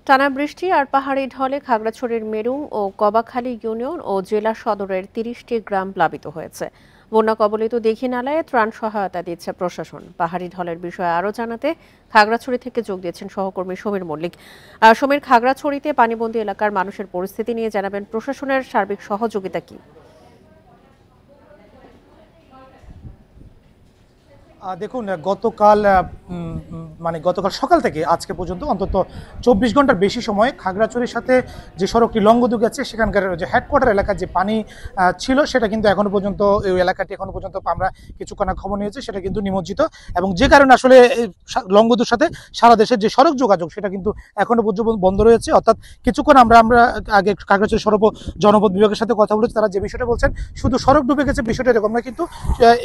টানা বৃষ্টি আর পাহাড়ি ঢলে খাগড়াছড়ির মেরুং ও কবাখালী ইউনিয়ন ও জেলা সদরের ৩০টি গ্রাম প্লাবিত হয়েছে। বন্যা কবলিত দীঘিনালায় ত্রাণ সহায়তা দিচ্ছে প্রশাসন। পাহাড়ি ঢলের বিষয়ে আরও জানাতে খাগড়াছড়ি থেকে যোগ দিয়েছেন সহকর্মী সমীর মল্লিক। সমীর, খাগড়াছড়িতে পানিবন্দী এলাকার মানুষের পরিস্থিতি নিয়ে জানাবেন প্রশাসনের সার্বিক সহযোগিতা কি? দেখুন, গতকাল সকাল থেকে আজকে পর্যন্ত অন্তত ২৪ ঘন্টার বেশি সময় খাগড়াছড়ির সাথে যে সড়কটি লংগদু গেছে সেখানকার যে হেডকোয়ার্টার এলাকার যে পানি ছিল সেটা কিন্তু এখনো পর্যন্ত এই এলাকাটি এখনো পর্যন্ত আমরা কিছুক্ষণ খবর নিয়েছি সেটা কিন্তু নিমজ্জিত, এবং যে কারণে আসলে লংগদুর সাথে সারা দেশের যে সড়ক যোগাযোগ সেটা কিন্তু এখনো পর্যন্ত বন্ধ রয়েছে। অর্থাৎ কিছুক্ষণ আমরা আগে খাগড়াছড়ি সড়ক জনপদ বিভাগের সাথে কথা বলেছি, তারা যে বিষয়টা বলছেন শুধু সড়ক ডুবে গেছে বিষয়টা এরকম না, কিন্তু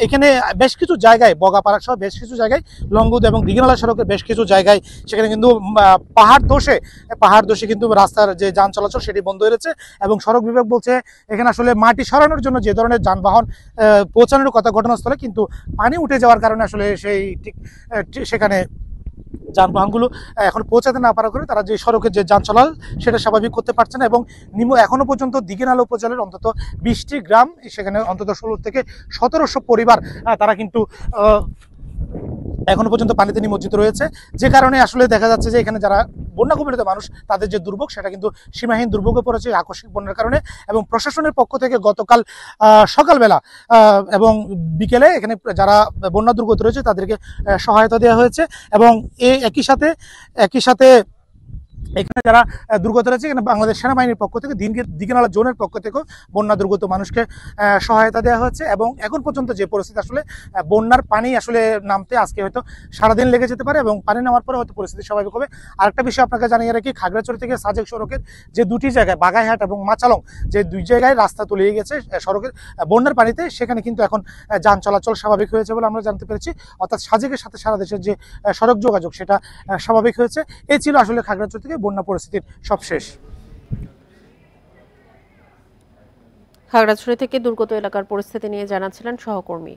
এখানে বেশ কিছু জায়গায় বগাপাড়া সহ বেশ কিছু জায়গায় লংগদু এবং দীঘিনালা সড়কের বেশ কিছু জায়গায় সেখানে কিন্তু পাহাড় দোষে কিন্তু রাস্তার যে যান চলাচল সেটি বন্ধ হয়েছে, এবং সড়ক বিভাগ বলছে এখানে আসলে মাটি সরানোর জন্য যে ধরনের যানবাহন পৌঁছানোর কথা ঘটনাস্থলে, কিন্তু পানি উঠে যাওয়ার কারণে আসলে সেখানে যানবাহনগুলো এখন পৌঁছাতে না পারা করে তারা যে সড়কের যে যান চলাচল সেটা স্বাভাবিক করতে পারছে না। এবং এখনো পর্যন্ত দীঘিনালা উপজেলার অন্তত ২০টি গ্রাম, সেখানে অন্তত ১৬ থেকে ১৭০০ পরিবার তারা কিন্তু এখনো পর্যন্ত পানিতে নিমজ্জিত রয়েছে, যে কারণে আসলে দেখা যাচ্ছে যে এখানে যারা বন্যা কবলিত মানুষ তাদের যে দুর্ভোগ সেটা কিন্তু সীমাহীন দুর্ভোগে পড়েছে আকস্মিক বন্যার কারণে। এবং প্রশাসনের পক্ষ থেকে গতকাল সকালবেলা এবং বিকেলে এখানে যারা বন্যা দুর্গত রয়েছে তাদেরকে সহায়তা দেওয়া হয়েছে, এবং একই সাথে এখানে যারা দুর্গত রয়েছে এখানে বাংলাদেশ সেনাবাহিনীর পক্ষ থেকে দীঘিনালা জোনের পক্ষ থেকেও বন্যা দুর্গত মানুষকে সহায়তা দেওয়া হচ্ছে। এবং এখন পর্যন্ত যে পরিস্থিতি আসলে বন্যার পানি আসলে নামতে আজকে হয়তো সারাদিন লেগে যেতে পারে, এবং পানি নামার পরে হয়তো পরিস্থিতি স্বাভাবিক হবে। আরেকটা বিষয় আপনাকে জানিয়ে রাখি, খাগড়াছড়ি থেকে সাজেক সড়কের যে দুটি জায়গায় বাগাইহাট এবং মাচালং, যে দুই জায়গায় রাস্তা তলিয়ে গেছে সড়কের বন্যার পানিতে, সেখানে কিন্তু এখন যান চলাচল স্বাভাবিক হয়েছে বলে আমরা জানতে পেরেছি। অর্থাৎ সাজেকের সাথে সারা দেশের যে সড়ক যোগাযোগ সেটা স্বাভাবিক হয়েছে। এই ছিল আসলে খাগড়াছড়ি থেকে বন্যা পরিস্থিতির সবশেষ। খাগড়াছড়ি থেকে দুর্গত এলাকার পরিস্থিতি নিয়ে জানাচ্ছিলেন সহকর্মী